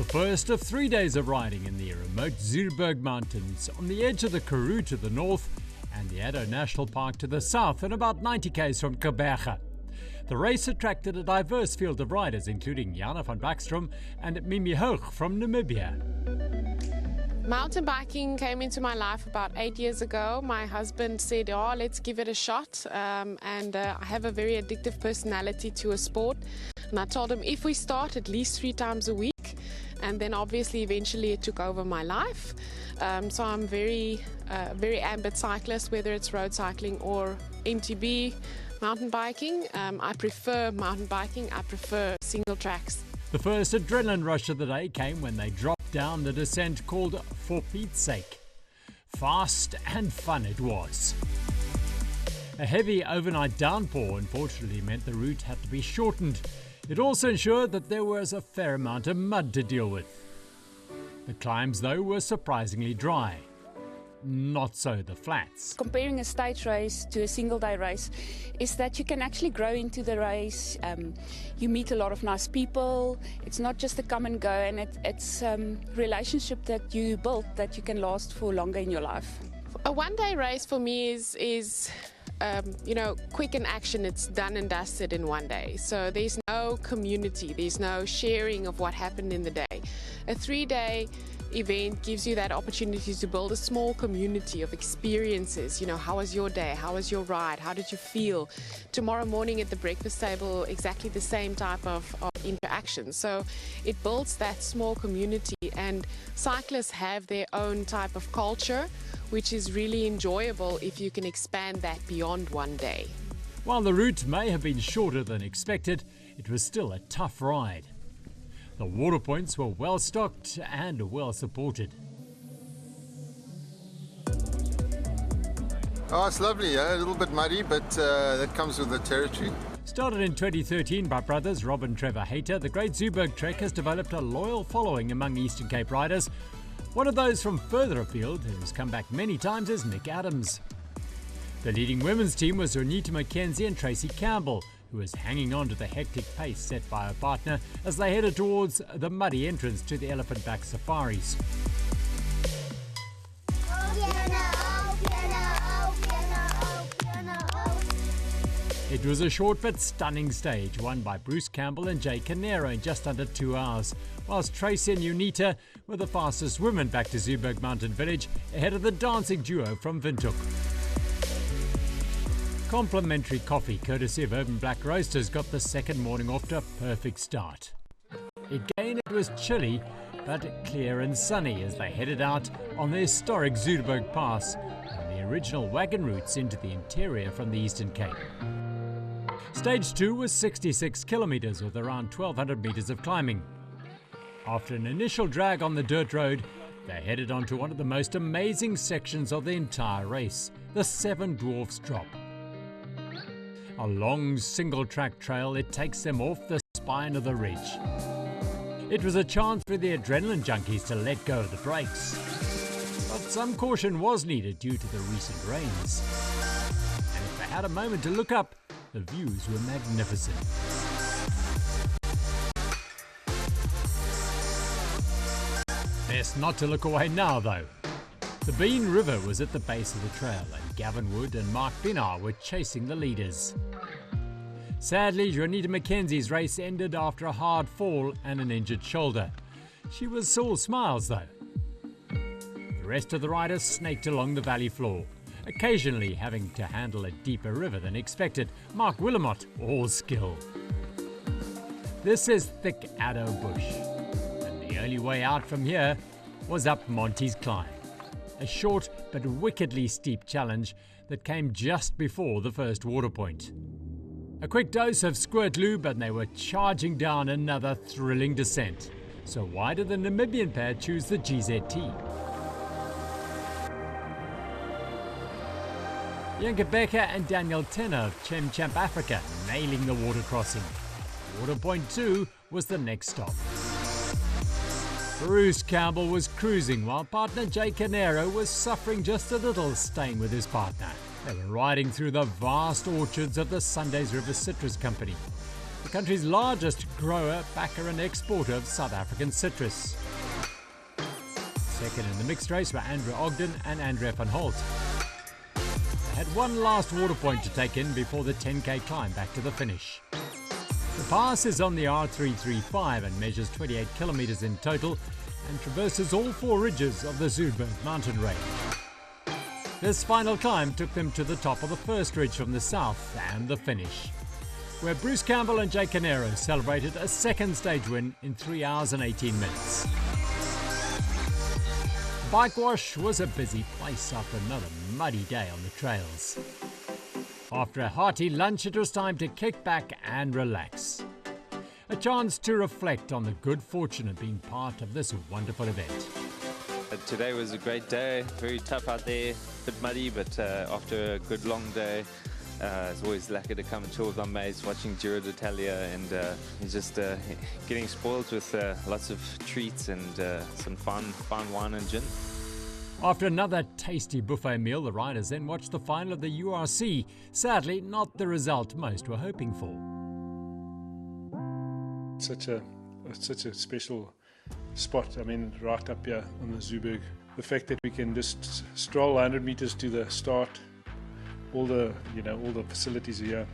The first of 3 days of riding in the remote Zuurberg Mountains on the edge of the Karoo to the north and the Addo National Park to the south and about 90 km from Zuurberg. The race attracted a diverse field of riders including Jana van Backstrom and Mimi Hoog from Namibia. Mountain biking came into my life about 8 years ago. My husband said, let's give it a shot. I have a very addictive personality to a sport. And I told him if we start at least 3 times a week, and then obviously eventually it took over my life. So I'm very ambit cyclist, whether it's road cycling or MTB, mountain biking. I prefer mountain biking. I prefer single tracks. The first adrenaline rush of the day came when they dropped down the descent called For Pete's Sake. Fast and fun it was. A heavy overnight downpour unfortunately meant the route had to be shortened. It also ensured that there was a fair amount of mud to deal with. The climbs, though, were surprisingly dry. Not so the flats. Comparing a stage race to a single day race is that you can actually grow into the race. You meet a lot of nice people. It's not just a come and go, and it's relationship that you build that you can last for longer in your life. A one-day race for me is quick in action. It's done and dusted in one day. So there's no community, there's no sharing of what happened in the day. A 3-day event gives you that opportunity to build a small community of experiences. How was your day? How was your ride? How did you feel? Tomorrow morning at the breakfast table, exactly the same type of interaction. So it builds that small community, and cyclists have their own type of culture, which is really enjoyable if you can expand that beyond one day. While the route may have been shorter than expected, it was still a tough ride. The water points were well stocked and well supported. Oh, it's lovely, a little bit muddy, but that comes with the territory. Started in 2013 by brothers Rob and Trevor Hayter, the Great Zuurberg Trek has developed a loyal following among Eastern Cape riders. One of those from further afield who's come back many times is Nick Adams. The leading women's team was Ronita McKenzie and Tracy Campbell, who was hanging on to the hectic pace set by her partner as they headed towards the muddy entrance to the Elephant Back Safaris. It was a short but stunning stage, won by Bruce Campbell and Jay Canero in just under 2 hours, whilst Tracy and Unita were the fastest women back to Zuurberg Mountain Village, ahead of the dancing duo from Windhoek. Complimentary coffee, courtesy of Urban Black Roasters, got the second morning off to a perfect start. Again, it was chilly, but clear and sunny as they headed out on the historic Zuurberg Pass and the original wagon routes into the interior from the Eastern Cape. Stage 2 was 66 kilometres with around 1,200 metres of climbing. After an initial drag on the dirt road, they headed onto one of the most amazing sections of the entire race, the Seven Dwarfs Drop. A long single-track trail, it takes them off the spine of the ridge. It was a chance for the adrenaline junkies to let go of the brakes. But some caution was needed due to the recent rains. And if they had a moment to look up, the views were magnificent. Best not to look away now, though. The Bean River was at the base of the trail, and Gavin Wood and Mark Binar were chasing the leaders. Sadly, Ronita McKenzie's race ended after a hard fall and an injured shoulder. She was all smiles, though. The rest of the riders snaked along the valley floor, occasionally having to handle a deeper river than expected. Mark Willamot, all skill. This is thick Addo bush, and the only way out from here was up Monty's climb. A short but wickedly steep challenge that came just before the first water point. A quick dose of squirt lube and they were charging down another thrilling descent. So why did the Namibian pair choose the GZT? Janke Becker and Daniel Tenner of Chem Champ Africa nailing the water crossing. Water point 2 was the next stop. Bruce Campbell was cruising while partner Jay Canero was suffering just a little, staying with his partner. They were riding through the vast orchards of the Sundays River Citrus Company. the country's largest grower, backer and exporter of South African citrus. Second in the mixed race were Andrew Ogden and Andrea van Holt. They had one last water point to take in before the 10k climb back to the finish. The pass is on the R335 and measures 28 kilometres in total and traverses all four ridges of the Zuurberg mountain range. This final climb took them to the top of the first ridge from the south and the finish, where Bruce Campbell and Jay Canero celebrated a second stage win in 3 hours and 18 minutes. Bike wash was a busy place after another muddy day on the trails. After a hearty lunch, it was time to kick back and relax. A chance to reflect on the good fortune of being part of this wonderful event. Today was a great day, very tough out there, a bit muddy, but after a good long day, it's always lucky to come and chill with my mates, watching Giro d'Italia, and just getting spoiled with lots of treats and some fun wine and gin. After another tasty buffet meal, the riders then watched the final of the URC. Sadly, not the result most were hoping for. Such a special spot. I mean, right up here on the Zuurberg. The fact that we can just stroll 100 meters to the start, all the facilities here,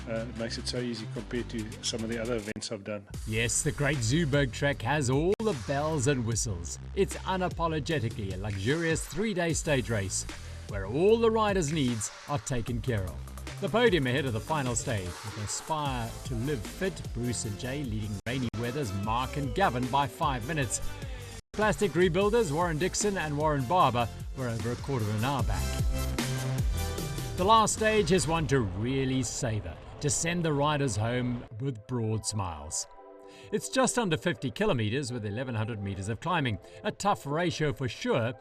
it makes it so easy compared to some of the other events I've done. Yes, the Great Zuurberg Trek has all the bells and whistles. It's unapologetically a luxurious 3-day stage race where all the riders' needs are taken care of. The podium ahead of the final stage with Aspire to Live Fit, Bruce and Jay leading Rainy Weathers, Mark and Gavin by 5 minutes. Plastic rebuilders Warren Dixon and Warren Barber were over a quarter of an hour back. The last stage is one to really savour, to send the riders home with broad smiles. It's just under 50 kilometres with 1,100 metres of climbing, a tough ratio for sure,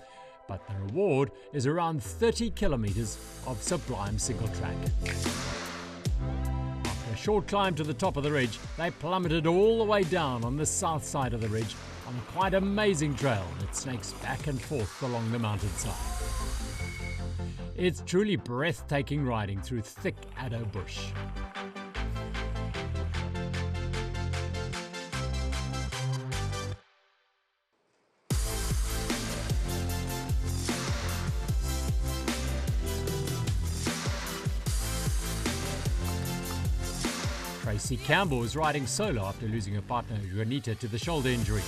but the reward is around 30 kilometres of sublime single track. After a short climb to the top of the ridge, they plummeted all the way down on the south side of the ridge on a quite amazing trail that snakes back and forth along the mountainside. It's truly breathtaking riding through thick Addo bush. Tracy Campbell was riding solo after losing her partner Juanita to the shoulder injury.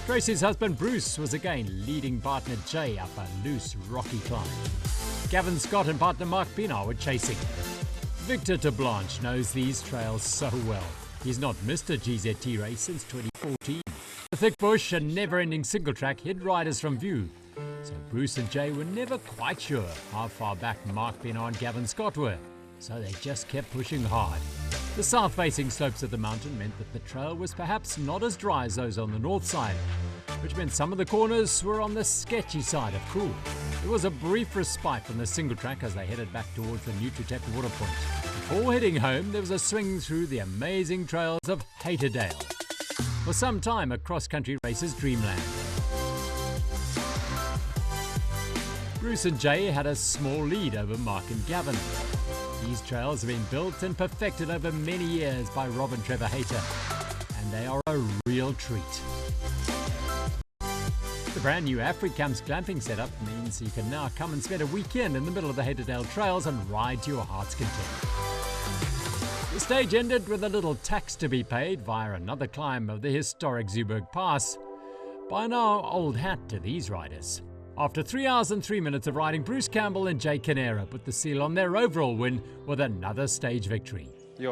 Tracy's husband Bruce was again leading partner Jay up a loose, rocky climb. Gavin Scott and partner Mark Pienaar were chasing. Victor de Blanche knows these trails so well. He's not missed a GZT race since 2014. The thick bush and never-ending single track hid riders from view, so Bruce and Jay were never quite sure how far back Mark Pienaar and Gavin Scott were, so they just kept pushing hard. The south-facing slopes of the mountain meant that the trail was perhaps not as dry as those on the north side, which meant some of the corners were on the sketchy side of cool. There was a brief respite from the single track as they headed back towards the Nutritech water point. Before heading home, there was a swing through the amazing trails of Haterdale. For some time, a cross-country racer's dreamland. Bruce and Jay had a small lead over Mark and Gavin. These trails have been built and perfected over many years by Rob and Trevor Hayter, and they are a real treat. The brand new AfriCamps glamping setup means you can now come and spend a weekend in the middle of the Haterdale trails and ride to your heart's content. The stage ended with a little tax to be paid via another climb of the historic Zuurberg Pass. By now, old hat to these riders. After 3 hours and 3 minutes of riding, Bruce Campbell and Jay Canero put the seal on their overall win with another stage victory.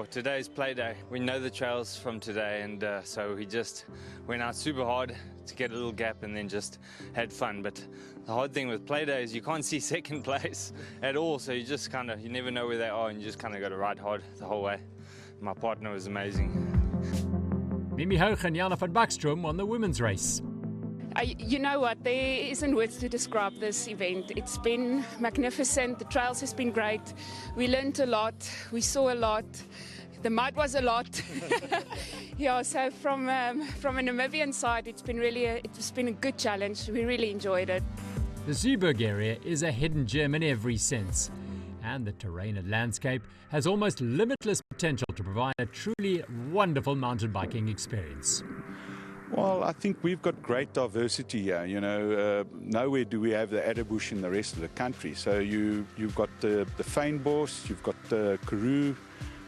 Today's play day. We know the trails from today, and so we just went out super hard to get a little gap and then just had fun. But the hard thing with play day is you can't see second place at all, so you just you never know where they are, and you just got to ride hard the whole way. My partner was amazing. Mimi Hoog and Jana van Bakstroom won the women's race. You know what, there isn't words to describe this event. It's been magnificent, the trails has been great, we learned a lot, we saw a lot, the mud was a lot. So from a Namibian side, it's been a good challenge, we really enjoyed it. The Zuurberg area is a hidden gem in every sense, and the terrain and landscape has almost limitless potential to provide a truly wonderful mountain biking experience. Well, I think we've got great diversity here. Nowhere do we have the Adderbush in the rest of the country. So you've got the fynbos, you've got the karoo,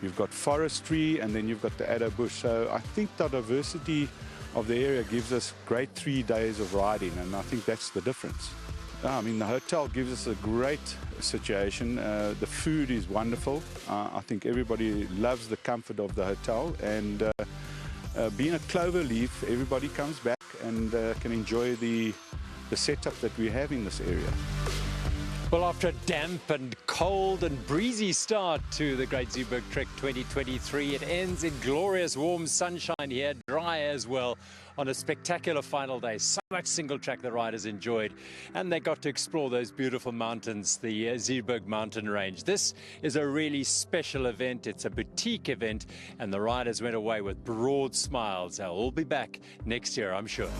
you've got forestry, and then you've got the Adderbush. So I think the diversity of the area gives us great 3 days of riding, and I think that's the difference. I mean, the hotel gives us a great situation. The food is wonderful. I think everybody loves the comfort of the hotel, and being a clover leaf, everybody comes back and can enjoy the setup that we have in this area. Well, after a damp and cold and breezy start to the Great Zuurberg Trek 2023, it ends in glorious warm sunshine here, dry as well, on a spectacular final day. So much single track the riders enjoyed, and they got to explore those beautiful mountains, the Zuurberg mountain range. This is a really special event. It's a boutique event, and the riders went away with broad smiles. They'll all be back next year, I'm sure.